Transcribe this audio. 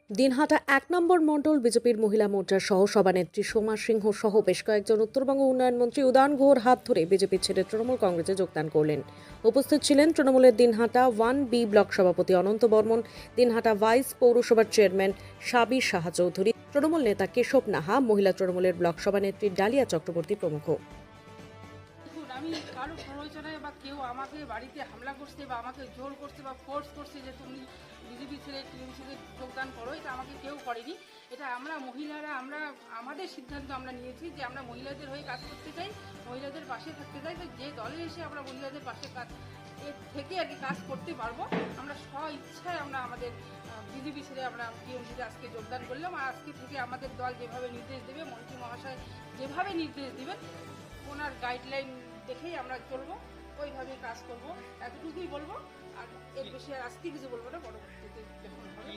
দিনহাটা ১ নম্বর মণ্ডল বিজেপির মহিলা মোর্চার সহ সভানেত্রী সোমা সিংহ সহ বেশ কয়েকজন উত্তরবঙ্গ উন্নয়ন মন্ত্রী উদয়ন গুহর হাত ধরে বিজেপি ছেড়ে তৃণমূল কংগ্রেসে যোগদান করলেন। উপস্থিত ছিলেন তৃণমূলের দিনহাটা 1B ব্লক সভাপতি অনন্ত বর্মন, দিনহাটা ভাইস পৌরসভার চেয়ারম্যান সাবির সাহা চৌধুরী, তৃণমূল নেতা কেশব নাহা, মহিলা তৃণমূলের ব্লক সভানেত্রী ডালিয়া চক্রবর্তী প্রমুখ। আমি কারো প্ররোচনায় বা কেউ আমাকে বাড়িতে হামলা করছে বা আমাকে জোর করছে বা ফোর্স করছে যে তুমি বিজেপি ছেড়ে টিএমসি তে যোগদান করো, এটা আমাকে কেউ করেনি। এটা আমরা মহিলারা আমাদের সিদ্ধান্ত আমরা নিয়েছি যে আমরা মহিলাদের হয়ে কাজ করতে চাই, মহিলাদের পাশে থাকতে চাই। তো যে দলে এসে আমরা মহিলাদের পাশে থেকে আর কি কাজ করতে পারবো, আমরা স্ব ইচ্ছায় আমরা আমাদের বিজেপি ছেড়ে আমরা টিএমসিতে আজকে যোগদান করলাম। আর আজকে থেকে আমাদের দল যেভাবে নির্দেশ দেবে, মন্ত্রী মহাশয় যেভাবে নির্দেশ দেবেন, ওনার গাইডলাইন দেখেই আমরা চলবো, ওইভাবেই কাজ করবো, এতটুকুই বলবো। আর এর বেশি আর আজকে কিছু বলবো না, পরবর্তীতে যখন হবে।